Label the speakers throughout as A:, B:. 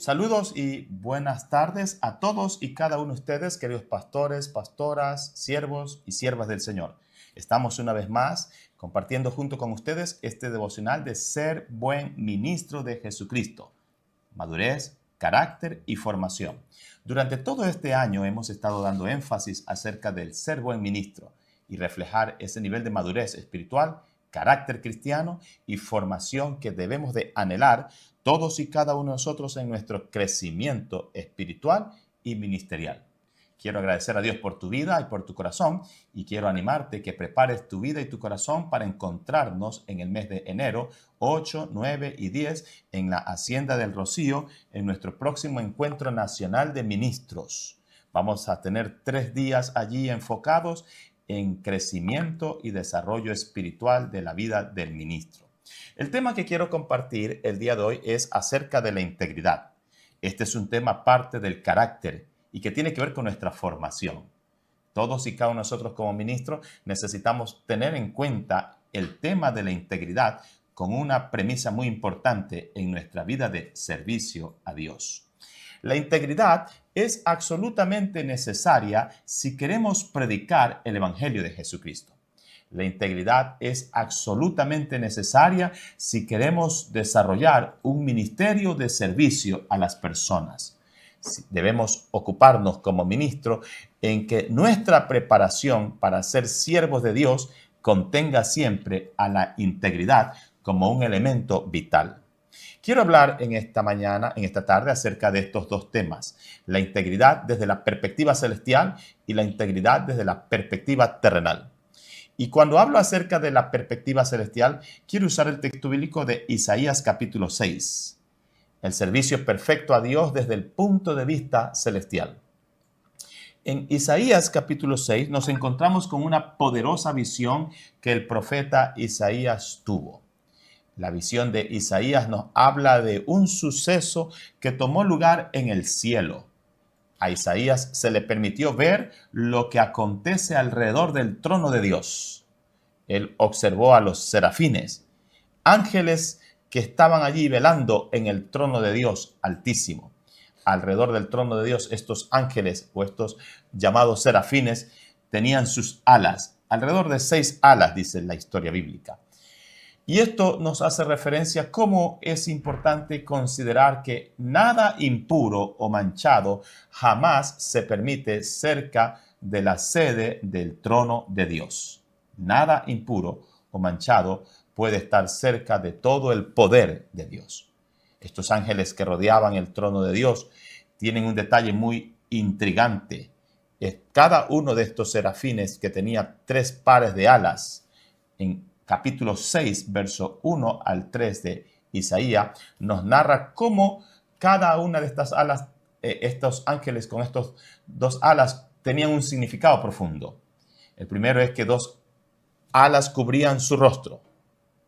A: Saludos y buenas tardes a todos y cada uno de ustedes, queridos pastores, pastoras, siervos y siervas del Señor. Estamos una vez más compartiendo junto con ustedes este devocional de ser buen ministro de Jesucristo. Madurez, carácter y formación. Durante todo este año hemos estado dando énfasis acerca del ser buen ministro y reflejar ese nivel de madurez espiritual, carácter cristiano y formación que debemos de anhelar todos y cada uno de nosotros en nuestro crecimiento espiritual y ministerial. Quiero agradecer a Dios por tu vida y por tu corazón y quiero animarte que prepares tu vida y tu corazón para encontrarnos en el mes de enero 8, 9 y 10 en la Hacienda del Rocío en nuestro próximo encuentro nacional de ministros. Vamos a tener 3 días allí enfocados en crecimiento y desarrollo espiritual de la vida del ministro. El tema que quiero compartir el día de hoy es acerca de la integridad. Este es un tema parte del carácter y que tiene que ver con nuestra formación. Todos y cada uno de nosotros como ministros necesitamos tener en cuenta el tema de la integridad como una premisa muy importante en nuestra vida de servicio a Dios. La integridad es absolutamente necesaria si queremos predicar el Evangelio de Jesucristo. La integridad es absolutamente necesaria si queremos desarrollar un ministerio de servicio a las personas. Debemos ocuparnos como ministro en que nuestra preparación para ser siervos de Dios contenga siempre a la integridad como un elemento vital. Quiero hablar en esta tarde, acerca de estos dos temas: la integridad desde la perspectiva celestial y la integridad desde la perspectiva terrenal. Y cuando hablo acerca de la perspectiva celestial, quiero usar el texto bíblico de Isaías capítulo 6. El servicio perfecto a Dios desde el punto de vista celestial. En Isaías capítulo 6 nos encontramos con una poderosa visión que el profeta Isaías tuvo. La visión de Isaías nos habla de un suceso que tomó lugar en el cielo. A Isaías se le permitió ver lo que acontece alrededor del trono de Dios. Él observó a los serafines, ángeles que estaban allí velando en el trono de Dios Altísimo. Alrededor del trono de Dios, estos ángeles o estos llamados serafines tenían sus alas. Alrededor de 6 alas, dice la historia bíblica. Y esto nos hace referencia a cómo es importante considerar que nada impuro o manchado jamás se permite cerca de la sede del trono de Dios. Nada impuro o manchado puede estar cerca de todo el poder de Dios. Estos ángeles que rodeaban el trono de Dios tienen un detalle muy intrigante. Cada uno de estos serafines, que tenía 3 pares de alas, en capítulo 6, verso 1 al 3 de Isaías, nos narra cómo cada una de estas alas, estos ángeles con estos 2 alas, tenían un significado profundo. El primero es que 2 alas cubrían su rostro,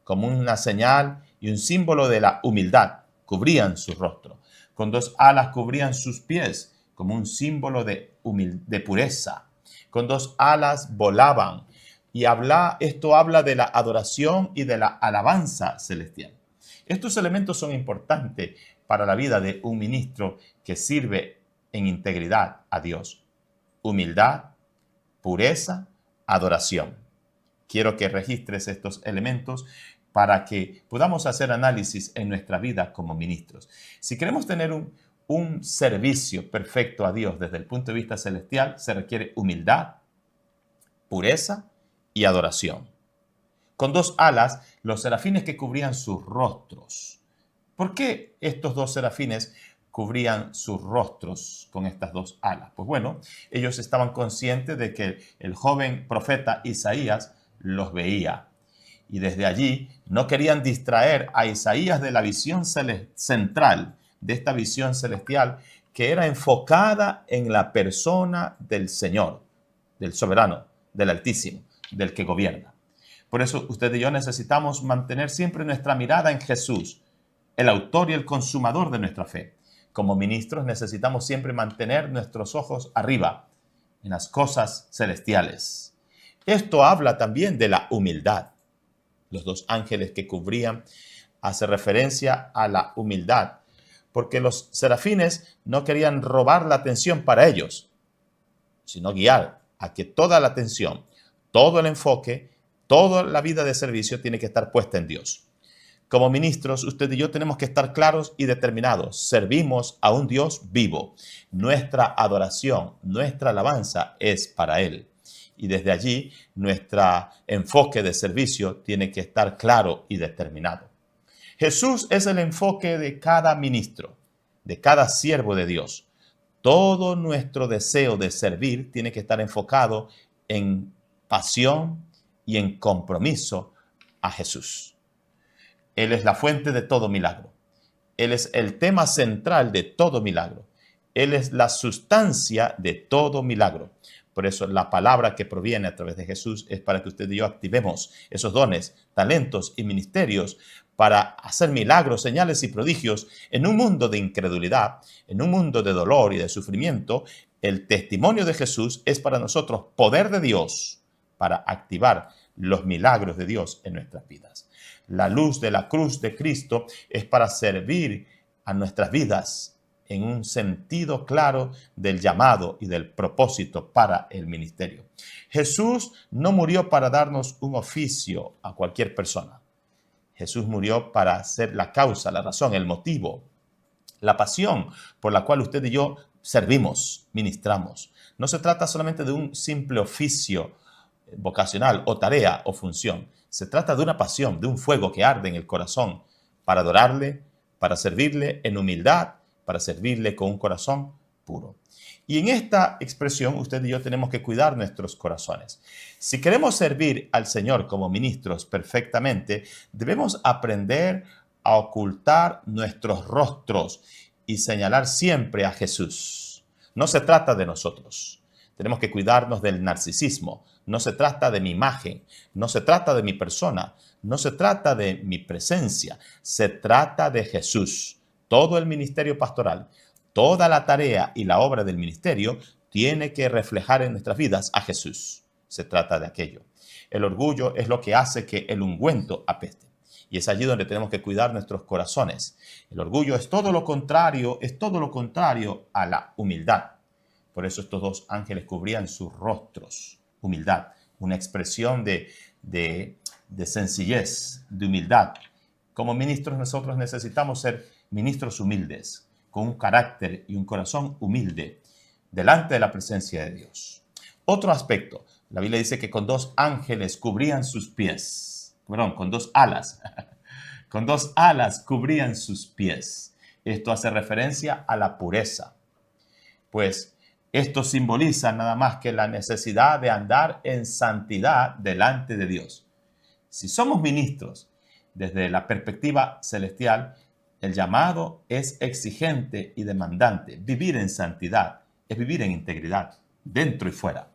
A: como una señal y un símbolo de la humildad, cubrían su rostro. Con 2 alas cubrían sus pies, como un símbolo de pureza. Con 2 alas volaban. Y esto habla de la adoración y de la alabanza celestial. Estos elementos son importantes para la vida de un ministro que sirve en integridad a Dios. Humildad, pureza, adoración. Quiero que registres estos elementos para que podamos hacer análisis en nuestra vida como ministros. Si queremos tener un servicio perfecto a Dios desde el punto de vista celestial, se requiere humildad, pureza y adoración. Con 2 alas, los serafines que cubrían sus rostros. ¿Por qué estos 2 serafines cubrían sus rostros con estas 2 alas? Pues bueno, ellos estaban conscientes de que el joven profeta Isaías los veía. Y desde allí no querían distraer a Isaías de la visión central, de esta visión celestial, que era enfocada en la persona del Señor, del soberano, del Altísimo, del que gobierna. Por eso usted y yo necesitamos mantener siempre nuestra mirada en Jesús, el autor y el consumador de nuestra fe. Como ministros necesitamos siempre mantener nuestros ojos arriba, en las cosas celestiales. Esto habla también de la humildad. Los 2 ángeles que cubrían hace referencia a la humildad. porque los serafines no querían robar la atención para ellos, sino guiar a que toda la atención, todo el enfoque, toda la vida de servicio tiene que estar puesta en Dios. Como ministros, usted y yo tenemos que estar claros y determinados. Servimos a un Dios vivo. Nuestra adoración, nuestra alabanza es para Él. Y desde allí, nuestro enfoque de servicio tiene que estar claro y determinado. Jesús es el enfoque de cada ministro, de cada siervo de Dios. Todo nuestro deseo de servir tiene que estar enfocado en pasión y en compromiso a Jesús. Él es la fuente de todo milagro. Él es el tema central de todo milagro. Él es la sustancia de todo milagro. Por eso la palabra que proviene a través de Jesús es para que usted y yo activemos esos dones, talentos y ministerios para hacer milagros, señales y prodigios en un mundo de incredulidad, en un mundo de dolor y de sufrimiento. El testimonio de Jesús es para nosotros poder de Dios para activar los milagros de Dios en nuestras vidas. La luz de la cruz de Cristo es para servir a nuestras vidas en un sentido claro del llamado y del propósito para el ministerio. Jesús no murió para darnos un oficio a cualquier persona. Jesús murió para ser la causa, la razón, el motivo, la pasión por la cual usted y yo servimos, ministramos. No se trata solamente de un simple oficio vocacional o tarea o función. Se trata de una pasión, de un fuego que arde en el corazón para adorarle, para servirle en humildad, para servirle con un corazón puro. Y en esta expresión usted y yo tenemos que cuidar nuestros corazones. Si queremos servir al Señor como ministros perfectamente, debemos aprender a ocultar nuestros rostros y señalar siempre a Jesús. No se trata de nosotros. Tenemos que cuidarnos del narcisismo. No se trata de mi imagen, no se trata de mi persona, no se trata de mi presencia, se trata de Jesús. Todo el ministerio pastoral, toda la tarea y la obra del ministerio tiene que reflejar en nuestras vidas a Jesús. Se trata de aquello. El orgullo es lo que hace que el ungüento apeste. Y es allí donde tenemos que cuidar nuestros corazones. El orgullo es todo lo contrario a la humildad. Por eso estos dos ángeles cubrían sus rostros. Humildad, una expresión de sencillez, de humildad. Como ministros nosotros necesitamos ser ministros humildes, con un carácter y un corazón humilde, delante de la presencia de Dios. Otro aspecto, la Biblia dice que con dos ángeles cubrían sus pies, con dos alas, con dos alas cubrían sus pies. Esto hace referencia a la pureza, pues esto simboliza nada más que la necesidad de andar en santidad delante de Dios. Si somos ministros desde la perspectiva celestial, el llamado es exigente y demandante. Vivir en santidad es vivir en integridad, dentro y fuera.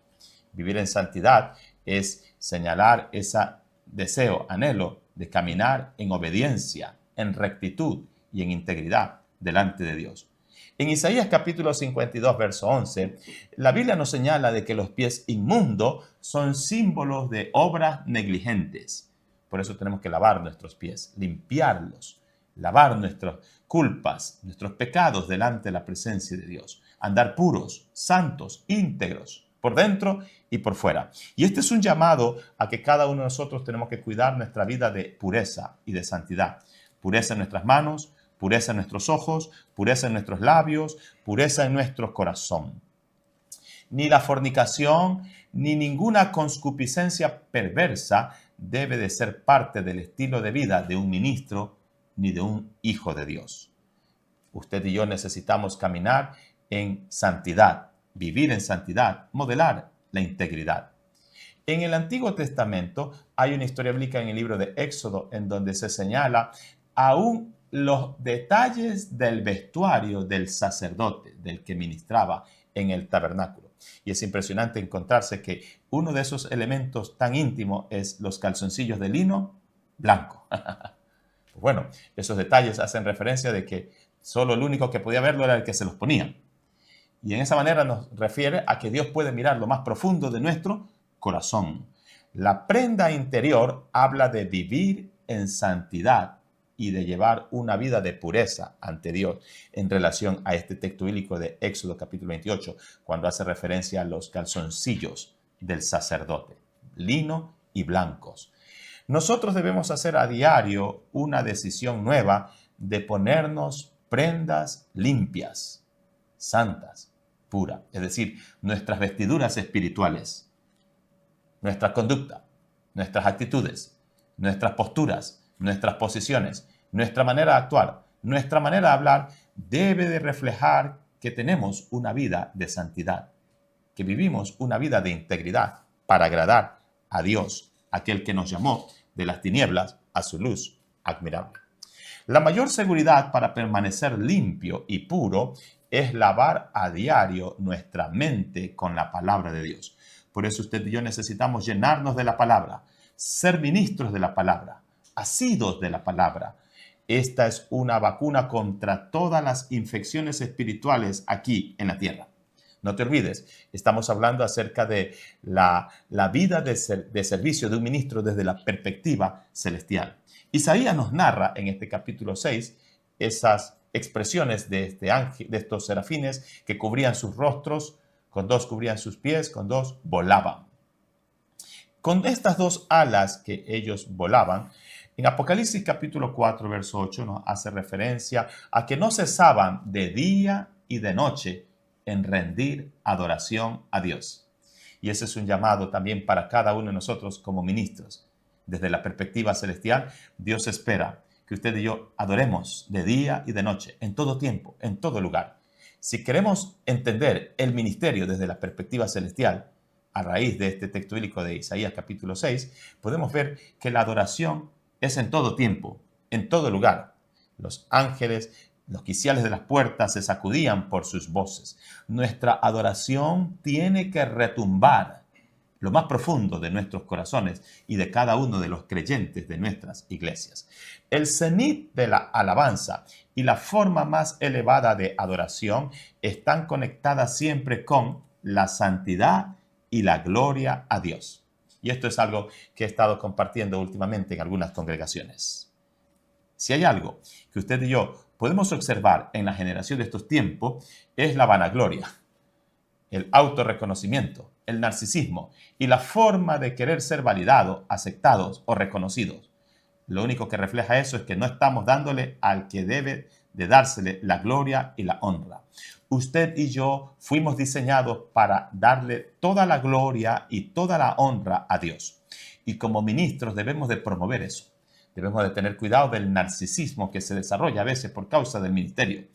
A: Vivir en santidad es señalar ese deseo, anhelo de caminar en obediencia, en rectitud y en integridad delante de Dios. En Isaías capítulo 52, verso 11, la Biblia nos señala de que los pies inmundos son símbolos de obras negligentes. Por eso tenemos que lavar nuestros pies, limpiarlos, lavar nuestras culpas, nuestros pecados delante de la presencia de Dios. Andar puros, santos, íntegros, por dentro y por fuera. Y este es un llamado a que cada uno de nosotros tenemos que cuidar nuestra vida de pureza y de santidad. Pureza en nuestras manos, pureza en nuestros ojos, pureza en nuestros labios, pureza en nuestro corazón. Ni la fornicación, ni ninguna concupiscencia perversa debe de ser parte del estilo de vida de un ministro ni de un hijo de Dios. Usted y yo necesitamos caminar en santidad, vivir en santidad, modelar la integridad. En el Antiguo Testamento hay una historia bíblica en el libro de Éxodo en donde se señala aún los detalles del vestuario del sacerdote, del que ministraba en el tabernáculo. Y es impresionante encontrarse que uno de esos elementos tan íntimos es los calzoncillos de lino blanco. Bueno, esos detalles hacen referencia de que solo el único que podía verlo era el que se los ponía. Y en esa manera nos refiere a que Dios puede mirar lo más profundo de nuestro corazón. La prenda interior habla de vivir en santidad y de llevar una vida de pureza ante Dios en relación a este texto bíblico de Éxodo capítulo 28, cuando hace referencia a los calzoncillos del sacerdote, lino y blancos. Nosotros debemos hacer a diario una decisión nueva de ponernos prendas limpias, santas, puras, es decir, nuestras vestiduras espirituales, nuestra conducta, nuestras actitudes, nuestras posturas, nuestras posiciones, nuestra manera de actuar, nuestra manera de hablar debe de reflejar que tenemos una vida de santidad, que vivimos una vida de integridad para agradar a Dios, aquel que nos llamó de las tinieblas a su luz admirable. La mayor seguridad para permanecer limpio y puro es lavar a diario nuestra mente con la palabra de Dios. Por eso usted y yo necesitamos llenarnos de la palabra, ser ministros de la palabra, asidos de la palabra. Esta es una vacuna contra todas las infecciones espirituales aquí en la tierra. No te olvides, estamos hablando acerca de la vida de servicio de un ministro desde la perspectiva celestial. Isaías nos narra en este capítulo 6 esas expresiones de este ángel, de estos serafines que cubrían sus rostros, con dos cubrían sus pies, con dos volaban. Con estas dos alas que ellos volaban, en Apocalipsis capítulo 4, verso 8 nos hace referencia a que no cesaban de día y de noche en rendir adoración a Dios. Y ese es un llamado también para cada uno de nosotros como ministros. Desde la perspectiva celestial, Dios espera que usted y yo adoremos de día y de noche, en todo tiempo, en todo lugar. Si queremos entender el ministerio desde la perspectiva celestial, a raíz de este texto bíblico de Isaías capítulo 6, podemos ver que la adoración es en todo tiempo, en todo lugar. Los ángeles, los quiciales de las puertas se sacudían por sus voces. Nuestra adoración tiene que retumbar lo más profundo de nuestros corazones y de cada uno de los creyentes de nuestras iglesias. El cenit de la alabanza y la forma más elevada de adoración están conectadas siempre con la santidad y la gloria a Dios. Y esto es algo que he estado compartiendo últimamente en algunas congregaciones. Si hay algo que usted y yo podemos observar en la generación de estos tiempos, es la vanagloria, el autorreconocimiento, el narcisismo y la forma de querer ser validados, aceptados o reconocidos. Lo único que refleja eso es que no estamos dándole al que debe de dársele la gloria y la honra. Usted y yo fuimos diseñados para darle toda la gloria y toda la honra a Dios. Y como ministros debemos de promover eso. Debemos de tener cuidado del narcisismo que se desarrolla a veces por causa del ministerio.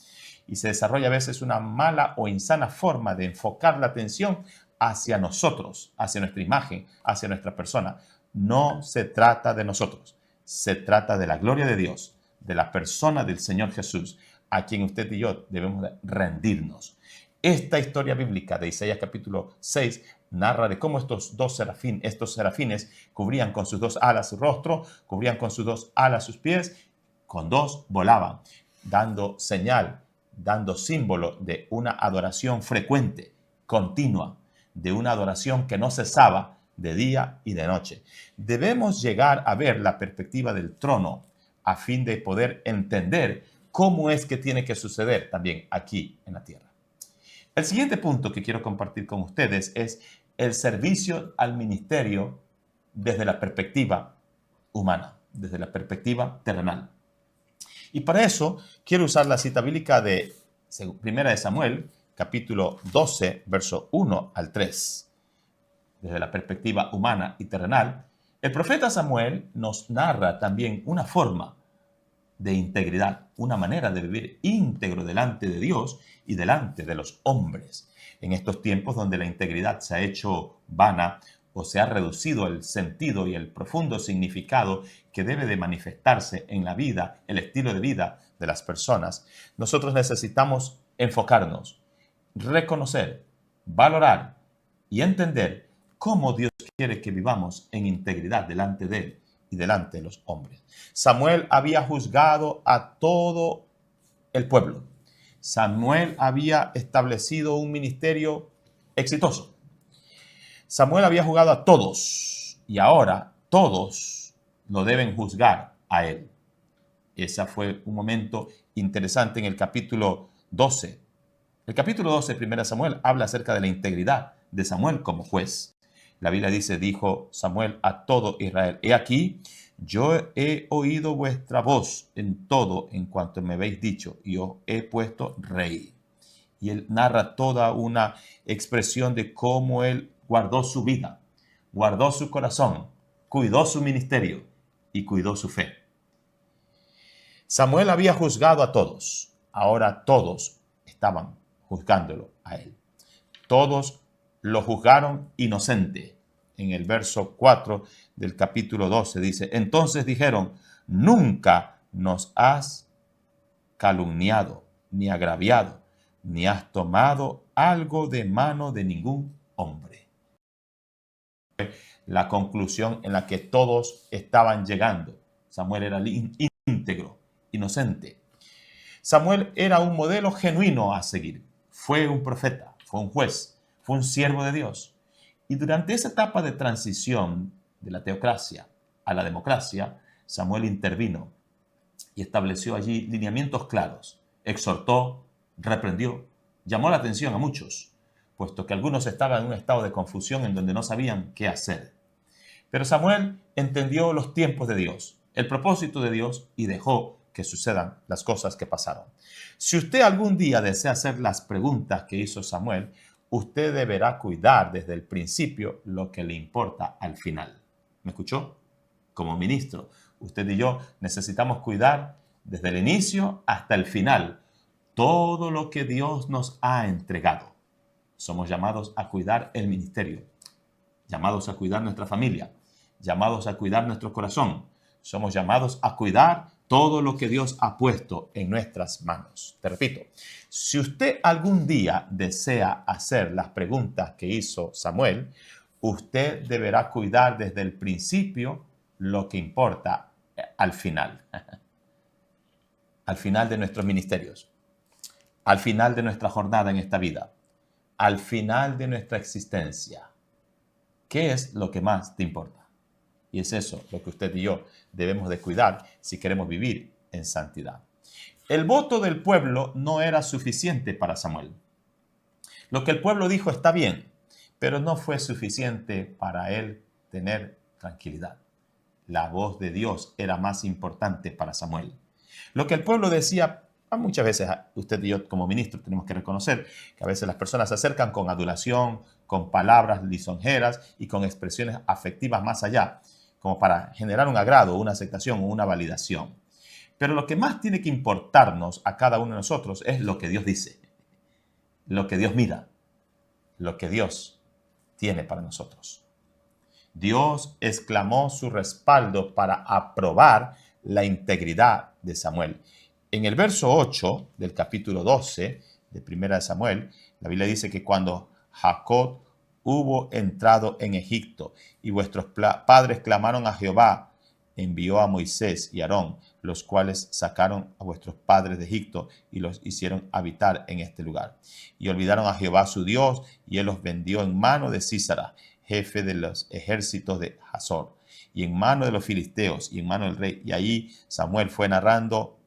A: Y se desarrolla a veces una mala o insana forma de enfocar la atención hacia nosotros, hacia nuestra imagen, hacia nuestra persona. No se trata de nosotros. Se trata de la gloria de Dios, de la persona del Señor Jesús, a quien usted y yo debemos de rendirnos. Esta historia bíblica de Isaías capítulo 6 narra de cómo estos serafines cubrían con sus dos alas su rostro, cubrían con sus dos alas sus pies, con dos volaban, dando señal, dando símbolo de una adoración frecuente, continua, de una adoración que no cesaba de día y de noche. Debemos llegar a ver la perspectiva del trono a fin de poder entender cómo es que tiene que suceder también aquí en la tierra. El siguiente punto que quiero compartir con ustedes es el servicio al ministerio desde la perspectiva humana, desde la perspectiva terrenal. Y para eso quiero usar la cita bíblica de 1 de Samuel, capítulo 12, verso 1 al 3. Desde la perspectiva humana y terrenal, el profeta Samuel nos narra también una forma de integridad, una manera de vivir íntegro delante de Dios y delante de los hombres. En estos tiempos donde la integridad se ha hecho vana o se ha reducido el sentido y el profundo significado que debe de manifestarse en la vida, el estilo de vida de las personas, nosotros necesitamos enfocarnos, reconocer, valorar y entender cómo Dios quiere que vivamos en integridad delante de Él y delante de los hombres. Samuel había juzgado a todo el pueblo. Samuel había establecido un ministerio exitoso. Samuel había juzgado a todos y ahora todos lo deben juzgar a él. Ese fue un momento interesante en el capítulo 12. El capítulo 12 de 1 Samuel habla acerca de la integridad de Samuel como juez. La Biblia dice, dijo Samuel a todo Israel, he aquí, yo he oído vuestra voz en todo en cuanto me habéis dicho, y os he puesto rey. Y él narra toda una expresión de cómo él guardó su vida, guardó su corazón, cuidó su ministerio y cuidó su fe. Samuel había juzgado a todos, ahora todos estaban juzgándolo a él. Todos lo juzgaron inocente. En el verso 4 del capítulo 12 dice, entonces dijeron, nunca nos has calumniado, ni agraviado, ni has tomado algo de mano de ningún hombre. La conclusión en la que todos estaban llegando. Samuel era íntegro, inocente. Samuel era un modelo genuino a seguir. Fue un profeta, fue un juez, fue un siervo de Dios. Y durante esa etapa de transición de la teocracia a la democracia, Samuel intervino y estableció allí lineamientos claros. Exhortó, reprendió, llamó la atención a muchos, puesto que algunos estaban en un estado de confusión en donde no sabían qué hacer. Pero Samuel entendió los tiempos de Dios, el propósito de Dios, y dejó que sucedan las cosas que pasaron. Si usted algún día desea hacer las preguntas que hizo Samuel, usted deberá cuidar desde el principio lo que le importa al final. ¿Me escuchó? Como ministro, usted y yo necesitamos cuidar desde el inicio hasta el final todo lo que Dios nos ha entregado. Somos llamados a cuidar el ministerio, llamados a cuidar nuestra familia, llamados a cuidar nuestro corazón. Somos llamados a cuidar todo lo que Dios ha puesto en nuestras manos. Te repito, si usted algún día desea hacer las preguntas que hizo Samuel, usted deberá cuidar desde el principio lo que importa al final de nuestros ministerios, al final de nuestra jornada en esta vida, al final de nuestra existencia. ¿Qué es lo que más te importa? Y es eso lo que usted y yo debemos de cuidar si queremos vivir en santidad. El voto del pueblo no era suficiente para Samuel. Lo que el pueblo dijo está bien, pero no fue suficiente para él tener tranquilidad. La voz de Dios era más importante para Samuel. Lo que el pueblo decía, muchas veces usted y yo como ministro tenemos que reconocer que a veces las personas se acercan con adulación, con palabras lisonjeras y con expresiones afectivas más allá, como para generar un agrado, una aceptación o una validación. Pero lo que más tiene que importarnos a cada uno de nosotros es lo que Dios dice, lo que Dios mira, lo que Dios tiene para nosotros. Dios exclamó su respaldo para aprobar la integridad de Samuel. En el verso 8 del capítulo 12 de 1 Samuel, la Biblia dice que cuando Jacob hubo entrado en Egipto y vuestros padres clamaron a Jehová, envió a Moisés y Aarón, los cuales sacaron a vuestros padres de Egipto y los hicieron habitar en este lugar. Y olvidaron a Jehová su Dios, y él los vendió en mano de Sísara, jefe de los ejércitos de Hazor, y en mano de los filisteos, y en mano del rey. Y allí Samuel fue narrando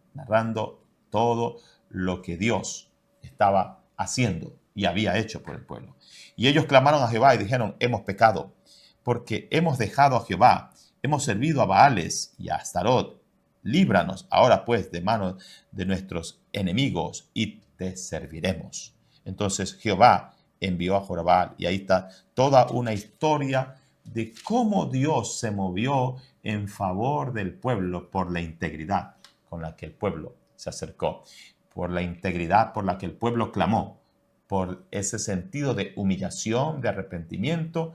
A: todo lo que Dios estaba haciendo y había hecho por el pueblo. Y ellos clamaron a Jehová y dijeron, hemos pecado, porque hemos dejado a Jehová, hemos servido a Baales y a Astarot. Líbranos ahora pues de manos de nuestros enemigos y te serviremos. Entonces Jehová envió a Jorobal, y ahí está toda una historia de cómo Dios se movió en favor del pueblo por la integridad con la que el pueblo se acercó, por la integridad por la que el pueblo clamó, por ese sentido de humillación, de arrepentimiento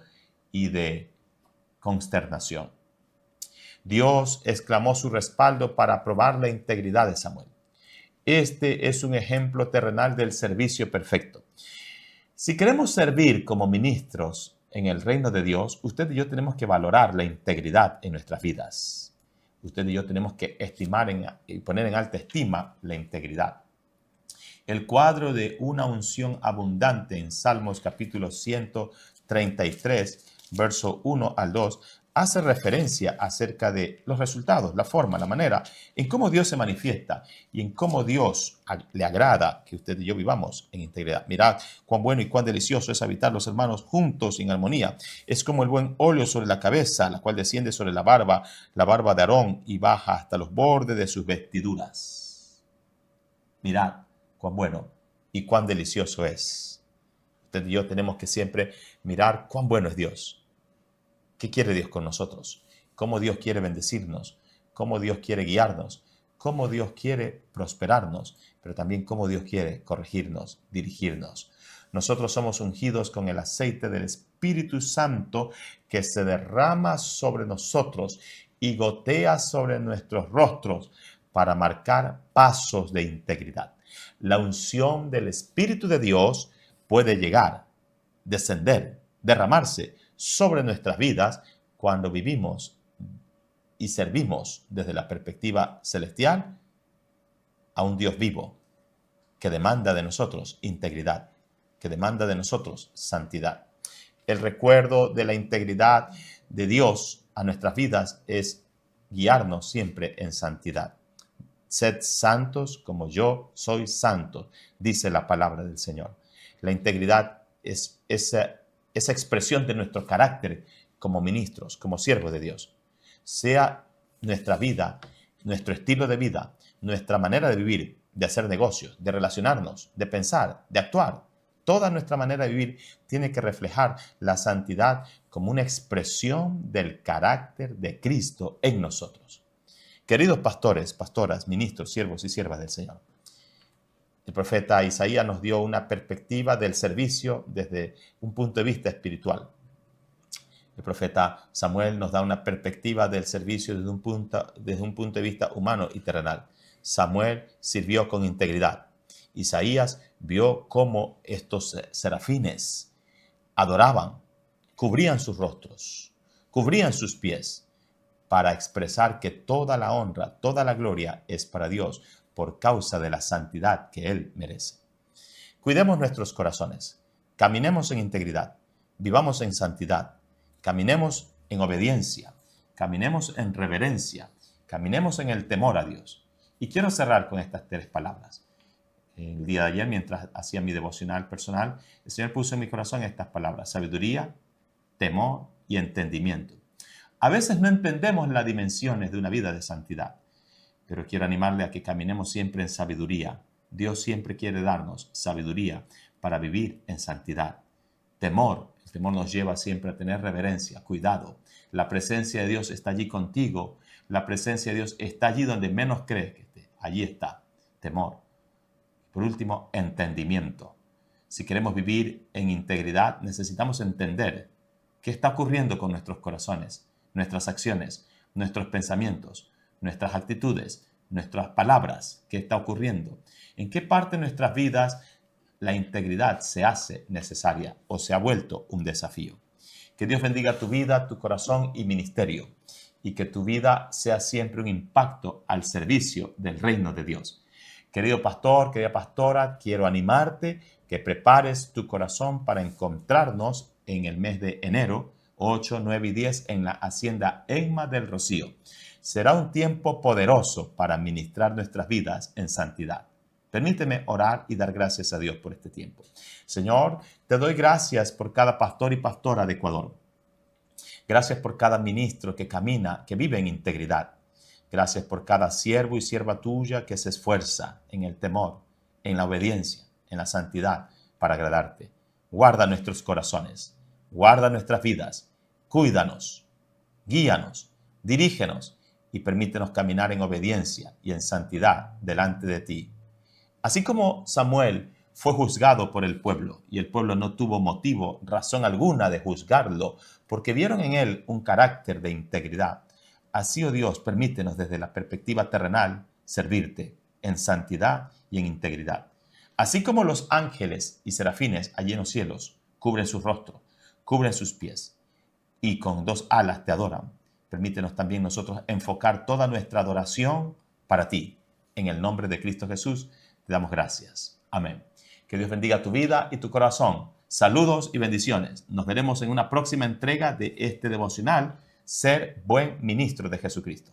A: y de consternación. Dios exclamó su respaldo para aprobar la integridad de Samuel. Este es un ejemplo terrenal del servicio perfecto. Si queremos servir como ministros en el reino de Dios, usted y yo tenemos que valorar la integridad en nuestras vidas. Usted y yo tenemos que estimar y poner en alta estima la integridad. El cuadro de una unción abundante en Salmos capítulo 133, verso 1 al 2, hace referencia acerca de los resultados, la forma, la manera, en cómo Dios se manifiesta y en cómo Dios le agrada que usted y yo vivamos en integridad. Mirad cuán bueno y cuán delicioso es habitar los hermanos juntos en armonía. Es como el buen óleo sobre la cabeza, la cual desciende sobre la barba de Aarón y baja hasta los bordes de sus vestiduras. Mirad cuán bueno y cuán delicioso es. Usted y yo tenemos que siempre mirar cuán bueno es Dios. ¿Qué quiere Dios con nosotros? ¿Cómo Dios quiere bendecirnos? ¿Cómo Dios quiere guiarnos? ¿Cómo Dios quiere prosperarnos? Pero también cómo Dios quiere corregirnos, dirigirnos. Nosotros somos ungidos con el aceite del Espíritu Santo que se derrama sobre nosotros y gotea sobre nuestros rostros para marcar pasos de integridad. La unción del Espíritu de Dios puede llegar, descender, derramarse sobre nuestras vidas cuando vivimos y servimos desde la perspectiva celestial a un Dios vivo que demanda de nosotros integridad, que demanda de nosotros santidad. El recuerdo de la integridad de Dios a nuestras vidas es guiarnos siempre en santidad. Sed santos como yo soy santo, dice la palabra del Señor. La integridad es esa expresión de nuestro carácter como ministros, como siervos de Dios. Sea nuestra vida, nuestro estilo de vida, nuestra manera de vivir, de hacer negocios, de relacionarnos, de pensar, de actuar. Toda nuestra manera de vivir tiene que reflejar la santidad como una expresión del carácter de Cristo en nosotros. Queridos pastores, pastoras, ministros, siervos y siervas del Señor, el profeta Isaías nos dio una perspectiva del servicio desde un punto de vista espiritual. El profeta Samuel nos da una perspectiva del servicio desde un punto de vista humano y terrenal. Samuel sirvió con integridad. Isaías vio cómo estos serafines adoraban, cubrían sus rostros, cubrían sus pies, para expresar que toda la honra, toda la gloria es para Dios por causa de la santidad que Él merece. Cuidemos nuestros corazones, caminemos en integridad, vivamos en santidad, caminemos en obediencia, caminemos en reverencia, caminemos en el temor a Dios. Y quiero cerrar con estas 3 palabras. El día de ayer, mientras hacía mi devocional personal, el Señor puso en mi corazón estas palabras: sabiduría, temor y entendimiento. A veces no entendemos las dimensiones de una vida de santidad, pero quiero animarle a que caminemos siempre en sabiduría. Dios siempre quiere darnos sabiduría para vivir en santidad. Temor, el temor nos lleva siempre a tener reverencia, cuidado. La presencia de Dios está allí contigo. La presencia de Dios está allí donde menos crees que esté. Allí está. Temor. Por último, entendimiento. Si queremos vivir en integridad, necesitamos entender qué está ocurriendo con nuestros corazones, nuestras acciones, nuestros pensamientos, nuestras actitudes, nuestras palabras, qué está ocurriendo. ¿En qué parte de nuestras vidas la integridad se hace necesaria o se ha vuelto un desafío? Que Dios bendiga tu vida, tu corazón y ministerio, y que tu vida sea siempre un impacto al servicio del reino de Dios. Querido pastor, querida pastora, quiero animarte que prepares tu corazón para encontrarnos en el mes de enero, 8, 9 y 10 en la Hacienda Enma del Rocío. Será un tiempo poderoso para ministrar nuestras vidas en santidad. Permíteme orar y dar gracias a Dios por este tiempo. Señor, te doy gracias por cada pastor y pastora de Ecuador. Gracias por cada ministro que camina, que vive en integridad. Gracias por cada siervo y sierva tuya que se esfuerza en el temor, en la obediencia, en la santidad para agradarte. Guarda nuestros corazones, guarda nuestras vidas, cuídanos, guíanos, dirígenos y permítenos caminar en obediencia y en santidad delante de ti. Así como Samuel fue juzgado por el pueblo y el pueblo no tuvo motivo, razón alguna de juzgarlo porque vieron en él un carácter de integridad. Así, oh Dios, permítenos desde la perspectiva terrenal servirte en santidad y en integridad. Así como los ángeles y serafines allí en los cielos cubren su rostro, cubren sus pies y con 2 alas te adoran, permítenos también nosotros enfocar toda nuestra adoración para ti. En el nombre de Cristo Jesús te damos gracias. Amén. Que Dios bendiga tu vida y tu corazón. Saludos y bendiciones. Nos veremos en una próxima entrega de este devocional. ser buen ministro de Jesucristo.